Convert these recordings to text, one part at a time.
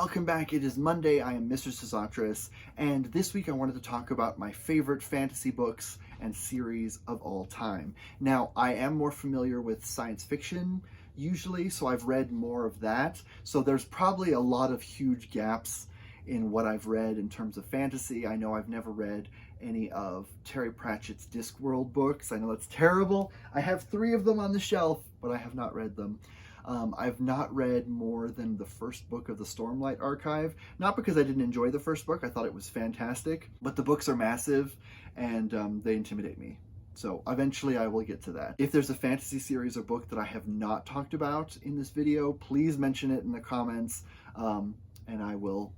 welcome back. It is Monday. I am Mr. Sesotris, and this week I wanted to talk about my favorite fantasy books and series of all time. Now, I am more familiar with science fiction usually, so I've read more of that. So there's probably a lot of huge gaps in what I've read in terms of fantasy. I know I've never read any of Terry Pratchett's Discworld books. I know that's terrible. I have 3 of them on the shelf, but I have not read them. I've not read more than the first book of the Stormlight Archive, not because I didn't enjoy the first book, I thought it was fantastic, but the books are massive and they intimidate me. So eventually I will get to that. If there's a fantasy series or book that I have not talked about in this video, please mention it in the comments, and I will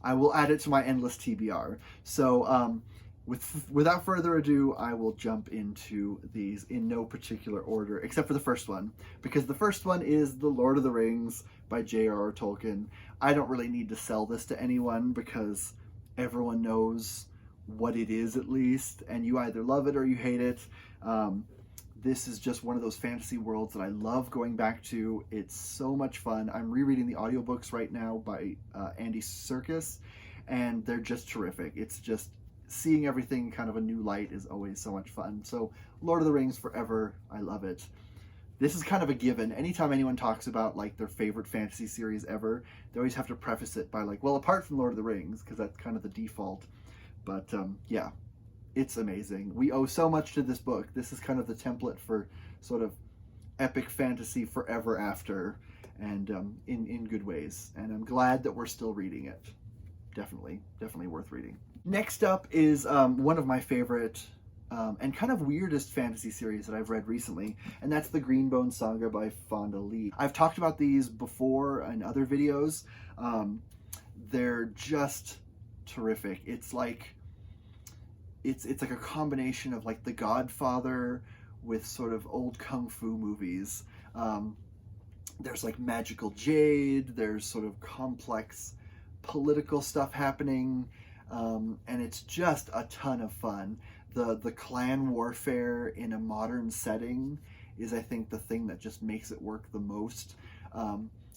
add it to my endless TBR. So without further ado, I will jump into these in no particular order, except for the first one, because the first one is The Lord of the Rings by J.R.R. Tolkien. I don't really need to sell this to anyone because everyone knows what it is, at least, and you either love it or you hate it. This is just one of those fantasy worlds that I love going back to. It's so much fun. I'm rereading the audiobooks right now by Andy Serkis, and they're just terrific. It's just seeing everything kind of a new light is always so much fun. So Lord of the Rings forever. I love it. This is kind of a given. Anytime anyone talks about like their favorite fantasy series ever, they always have to preface it by like, well, apart from Lord of the Rings, because that's kind of the default. But yeah, it's amazing. We owe so much to this book. This is kind of the template for sort of epic fantasy forever after, and in good ways. And I'm glad that we're still reading it. Definitely worth reading. Next up is one of my favorite and kind of weirdest fantasy series that I've read recently, and that's the Greenbone Saga by Fonda Lee. I've talked about these before in other videos. They're just terrific. It's like a combination of like The Godfather with sort of old kung fu movies. There's like magical jade, there's sort of complex political stuff happening, and it's just a ton of fun. The clan warfare in a modern setting is, I think, the thing that just makes it work the most.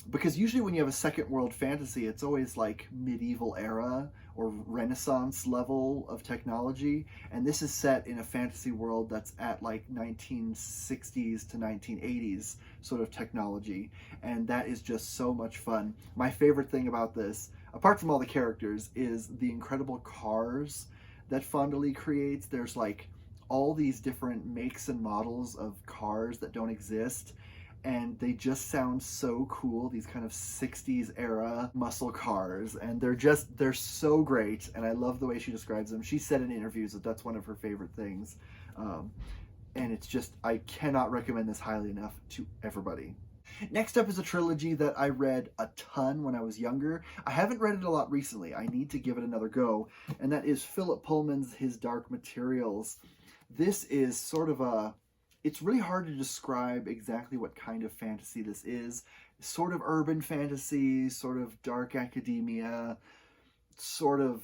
Because usually when you have a second world fantasy, it's always like medieval era or Renaissance level of technology, and this is set in a fantasy world that's at like 1960s to 1980s sort of technology, and that is just so much fun. My favorite thing about this, apart from all the characters, is the incredible cars that Fonda Lee creates. There's like all these different makes and models of cars that don't exist, and they just sound so cool, these kind of 60s era muscle cars, and they're so great, and I love the way she describes them. She said in interviews that that's one of her favorite things, and it's just, I cannot recommend this highly enough to everybody. Next up is a trilogy that I read a ton when I was younger. I haven't read it a lot recently. I need to give it another go, and that is Philip Pullman's His Dark Materials. This is sort of it's really hard to describe exactly what kind of fantasy this is. Sort of urban fantasy, sort of dark academia, sort of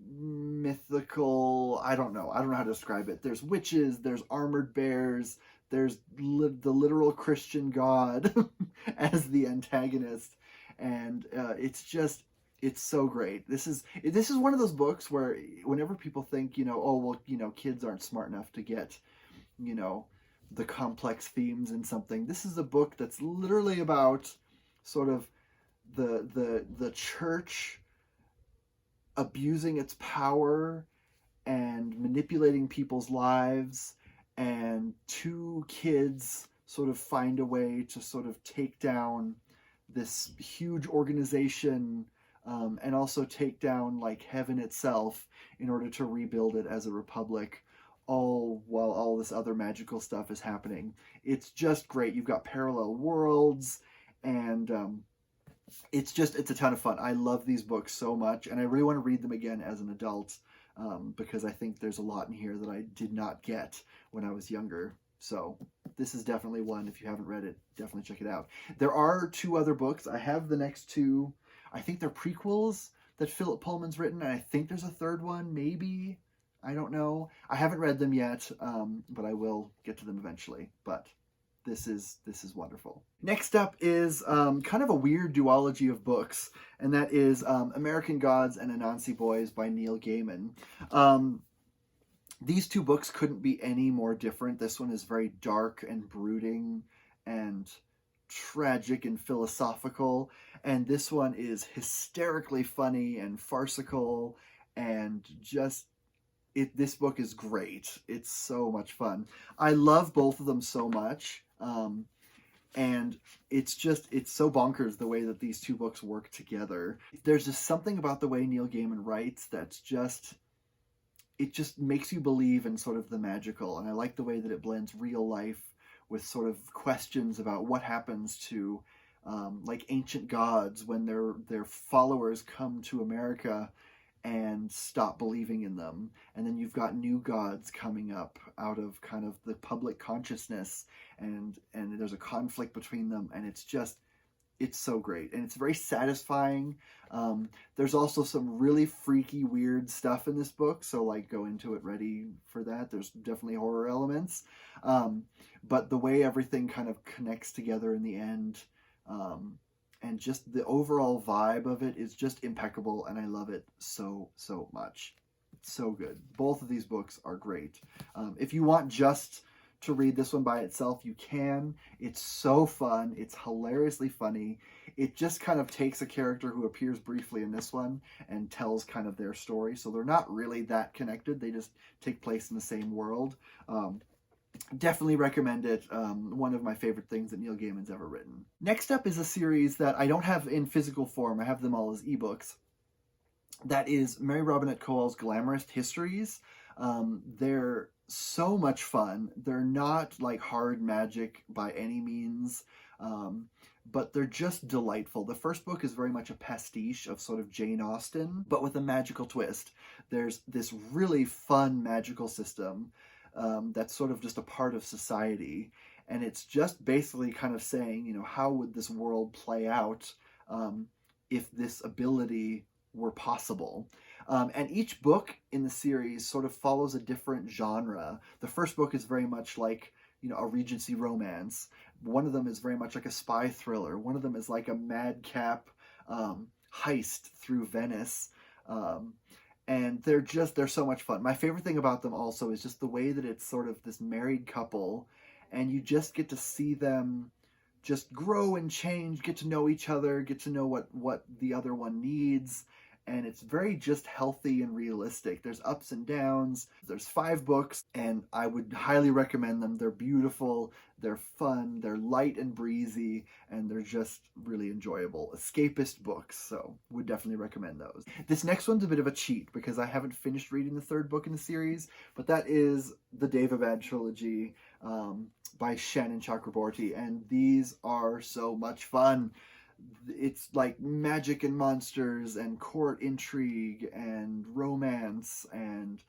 mythical. I don't know how to describe it. There's witches, there's armored bears, there's the literal Christian God as the antagonist, and it's so great. This is one of those books where whenever people think, oh well, kids aren't smart enough to get the complex themes in something. This is a book that's literally about sort of the church abusing its power and manipulating people's lives, and 2 kids sort of find a way to sort of take down this huge organization, and also take down like heaven itself in order to rebuild it as a republic, all while all this other magical stuff is happening. It's just great. You've got parallel worlds, and it's a ton of fun. I love these books so much, and I really want to read them again as an adult, because I think there's a lot in here that I did not get when I was younger. So this is definitely one. If you haven't read it, definitely check it out. There are 2 other books. I have the next 2. I think they're prequels that Philip Pullman's written, and I think there's a 3rd one, maybe. I don't know. I haven't read them yet, but I will get to them eventually. But this is wonderful. Next up is kind of a weird duology of books, and that is American Gods and Anansi Boys by Neil Gaiman. These two books couldn't be any more different. This one is very dark and brooding and tragic and philosophical, and this one is hysterically funny and farcical, and just this book is great. It's so much fun. I love both of them so much, and it's so bonkers the way that these two books work together. There's just something about the way Neil Gaiman writes that's it just makes you believe in sort of the magical, and I like the way that it blends real life with sort of questions about what happens to like ancient gods when their followers come to America and stop believing in them, and then you've got new gods coming up out of kind of the public consciousness, and there's a conflict between them, and it's so great, and it's very satisfying. There's also some really freaky, weird stuff in this book, so like go into it ready for that. There's definitely horror elements, but the way everything kind of connects together in the end, and just the overall vibe of it is just impeccable, and I love it so much. It's so good. Both of these books are great. If you want just to read this one by itself, you can. It's so fun. It's hilariously funny. It just kind of takes a character who appears briefly in this one and tells kind of their story. So they're not really that connected. They just take place in the same world. Definitely recommend it. One of my favorite things that Neil Gaiman's ever written. Next up is a series that I don't have in physical form. I have them all as ebooks. That is Mary Robinette Kowal's Glamourist Histories. They're so much fun. They're not like hard magic by any means, but they're just delightful. The first book is very much a pastiche of sort of Jane Austen, but with a magical twist. There's this really fun magical system that's sort of just a part of society, and it's just basically kind of saying, you know, how would this world play out if this ability were possible? And each book in the series sort of follows a different genre. The first book is very much like, you know, a Regency romance. One of them is very much like a spy thriller. One of them is like a madcap heist through Venice. And they're so much fun. My favorite thing about them also is just the way that it's sort of this married couple, and you just get to see them just grow and change, get to know each other, get to know what the other one needs. And it's very just healthy and realistic. There's ups and downs. There's 5 books, and I would highly recommend them. They're beautiful, they're fun, they're light and breezy, and they're just really enjoyable. Escapist books, so would definitely recommend those. This next one's a bit of a cheat because I haven't finished reading the 3rd book in the series, but that is the Daevebad trilogy by Shannon Chakraborty, and these are so much fun. It's like magic and monsters and court intrigue and romance and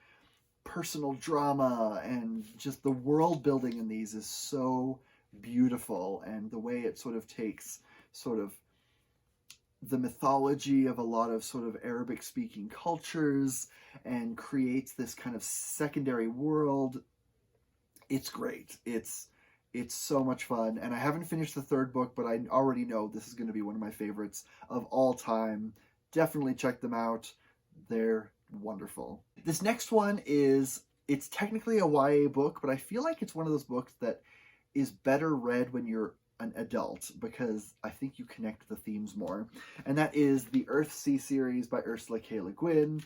personal drama, and just the world building in these is so beautiful, and the way it sort of takes sort of the mythology of a lot of sort of Arabic speaking cultures and creates this kind of secondary world. It's great. It's so much fun, and I haven't finished the 3rd book, but I already know this is going to be one of my favorites of all time. Definitely check them out. They're wonderful. This next one it's technically a YA book, but I feel like it's one of those books that is better read when you're an adult, because I think you connect with the themes more. And that is the Earthsea series by Ursula K. Le Guin.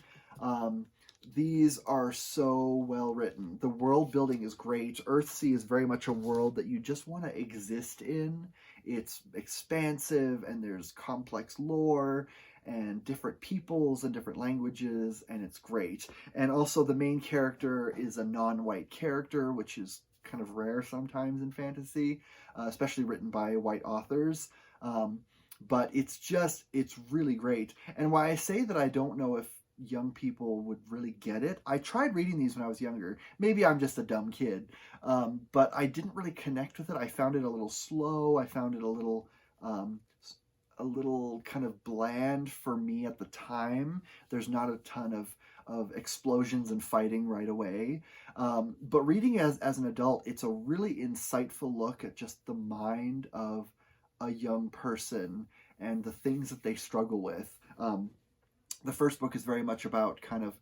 These are so well written. The world building is great. Earthsea is very much a world that you just want to exist in. It's expansive, and there's complex lore and different peoples and different languages, and it's great. And also the main character is a non-white character, which is kind of rare sometimes in fantasy, especially written by white authors. But it's really great. And why I say that I don't know if young people would really get it. I tried reading these when I was younger. Maybe I'm just a dumb kid, but I didn't really connect with it. I found it a little slow. I found it a little a little kind of bland for me at the time. There's not a ton of explosions and fighting right away. But reading as an adult, it's a really insightful look at just the mind of a young person and the things that they struggle with. The first book is very much about kind of,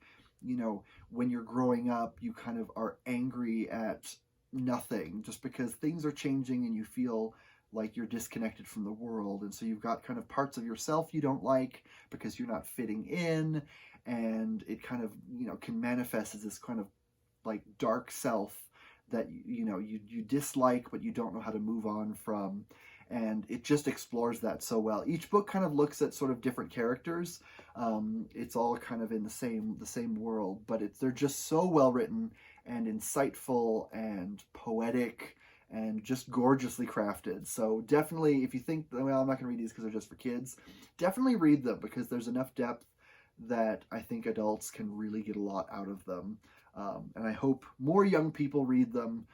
when you're growing up, you kind of are angry at nothing just because things are changing and you feel like you're disconnected from the world. And so you've got kind of parts of yourself you don't like because you're not fitting in. And it kind of, can manifest as this kind of like dark self that, you dislike, but you don't know how to move on from. And it just explores that so well. Each book kind of looks at sort of different characters. It's all kind of in the same world, but they're just so well written and insightful and poetic and just gorgeously crafted. So definitely, if you think, well, I'm not going to read these because they're just for kids, definitely read them because there's enough depth that I think adults can really get a lot out of them. And I hope more young people read them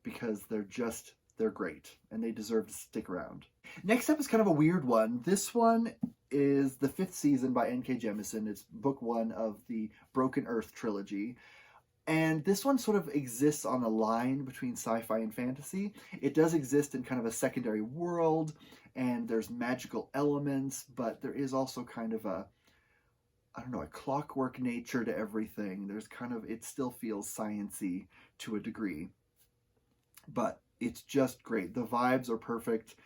because they're great and they deserve to stick around. Next up is kind of a weird one. This one is the 5th season by N.K. Jemisin. It's book 1 of the Broken Earth trilogy. And this one sort of exists on a line between sci-fi and fantasy. It does exist in kind of a secondary world, and there's magical elements, but there is also kind of a clockwork nature to everything. It still feels science-y to a degree. But it's just great. The vibes are perfect.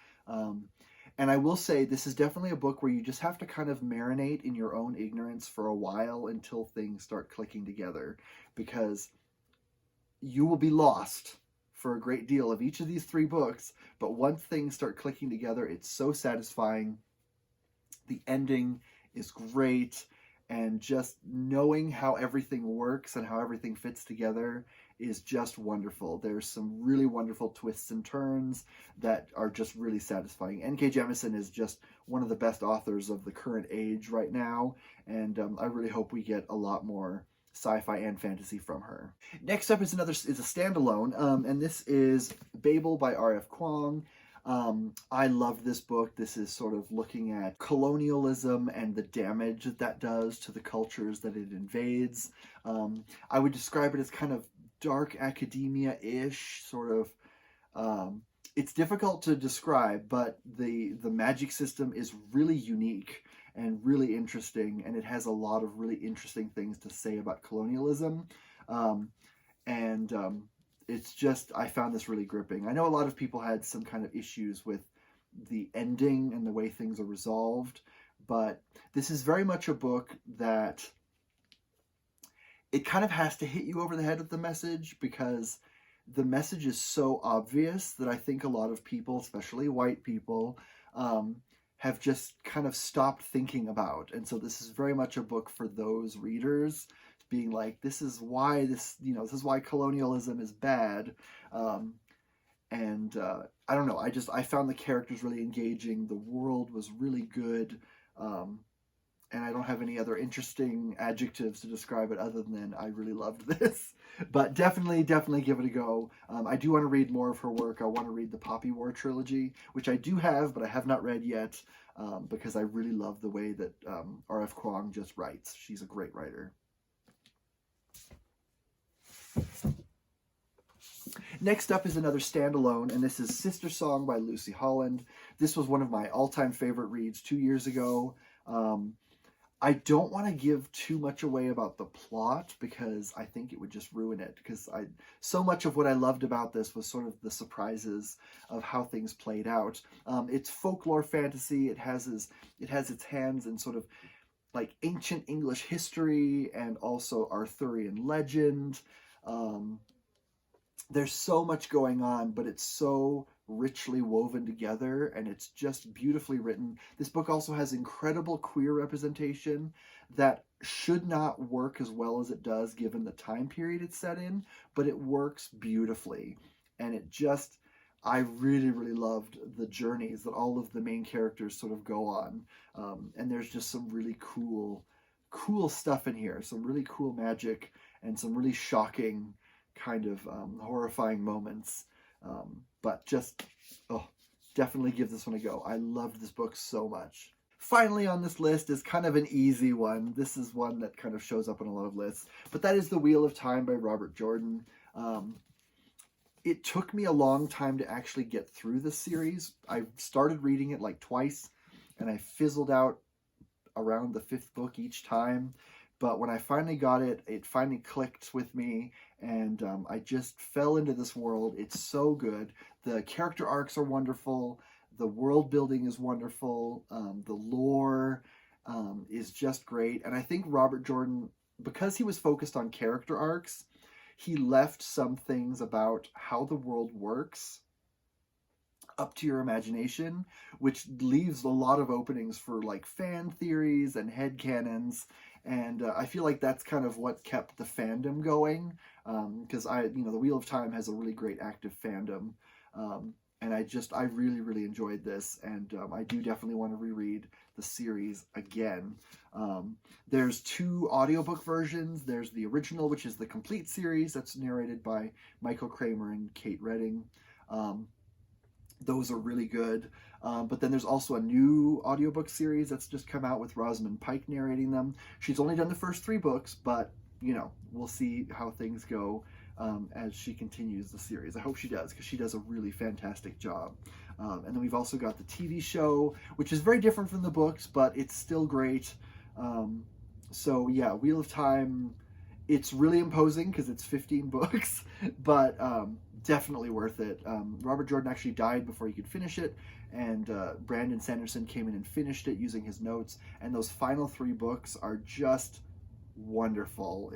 And I will say this is definitely a book where you just have to kind of marinate in your own ignorance for a while until things start clicking together, because you will be lost for a great deal of each of these 3 books. But once things start clicking together, it's so satisfying. The ending is great. And just knowing how everything works and how everything fits together is just wonderful. There's some really wonderful twists and turns that are just really satisfying. N.K. Jemisin is just one of the best authors of the current age right now, and I really hope we get a lot more sci-fi and fantasy from her. Next up is a standalone, and this is Babel by R.F. Kuang. I loved this book. This is sort of looking at colonialism and the damage that does to the cultures that it invades. I would describe it as kind of dark academia-ish, sort of. It's difficult to describe, but the magic system is really unique and really interesting, and it has a lot of really interesting things to say about colonialism. It's just, I found this really gripping. I know a lot of people had some kind of issues with the ending and the way things are resolved, but this is very much a book that it kind of has to hit you over the head with the message, because the message is so obvious that I think a lot of people, especially white people, have just kind of stopped thinking about. And so this is very much a book for those readers, being like, this is why this is why colonialism is bad. I don't know, I found the characters really engaging. The world was really good. And I don't have any other interesting adjectives to describe it other than I really loved this. But definitely give it a go. I do want to read more of her work. I want to read the Poppy War trilogy, which I do have, but I have not read yet, because I really love the way that R.F. Kuang just writes. She's a great writer. Next up is another standalone, and this is Sistersong by Lucy Holland. This was one of my all-time favorite reads 2 years ago. I don't want to give too much away about the plot because I think it would just ruin it, because so much of what I loved about this was sort of the surprises of how things played out. It's folklore fantasy. It has its hands in sort of like ancient English history and also Arthurian legend. There's so much going on, but it's so richly woven together, and it's just beautifully written. This book also has incredible queer representation that should not work as well as it does given the time period it's set in, but it works beautifully. And I really, really loved the journeys that all of the main characters sort of go on. And there's just some really cool stuff in here, some really cool magic and some really shocking kind of horrifying moments. But just, definitely give this one a go. I loved this book so much. Finally on this list is kind of an easy one. This is one that kind of shows up on a lot of lists, but that is The Wheel of Time by Robert Jordan. It took me a long time to actually get through this series. I started reading it like twice, and I fizzled out around the 5th book each time. But when I finally got it, it finally clicked with me, and I just fell into this world. It's so good. The character arcs are wonderful. The world building is wonderful. The lore is just great. And I think Robert Jordan, because he was focused on character arcs, he left some things about how the world works up to your imagination, which leaves a lot of openings for like fan theories and headcanons. And I feel like that's kind of what kept the fandom going, because The Wheel of Time has a really great active fandom. And I really, really enjoyed this, and I do definitely want to reread the series again. There's 2 audiobook versions. There's the original, which is the complete series that's narrated by Michael Kramer and Kate Redding. Those are really good. But then there's also a new audiobook series that's just come out with Rosamund Pike narrating them. She's only done the first 3 books, but, we'll see how things go as she continues the series. I hope she does, because she does a really fantastic job. And then we've also got the TV show, which is very different from the books, but it's still great. So yeah, Wheel of Time, it's really imposing because it's 15 books, but definitely worth it. Robert Jordan actually died before he could finish it, and Brandon Sanderson came in and finished it using his notes, and those final 3 books are just wonderful.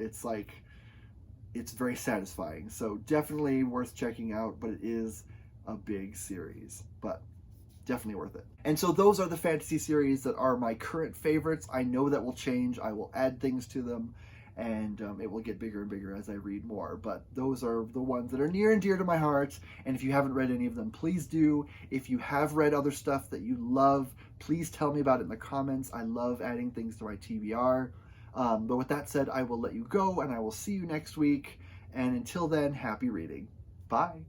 It's very satisfying. So definitely worth checking out, but it is a big series, but definitely worth it. And so those are the fantasy series that are my current favorites. I know that will change. I will add things to them, and it will get bigger and bigger as I read more. But those are the ones that are near and dear to my heart. And if you haven't read any of them, please do. If you have read other stuff that you love, please tell me about it in the comments. I love adding things to my TBR. But with that said, I will let you go, and I will see you next week. And until then, happy reading. Bye.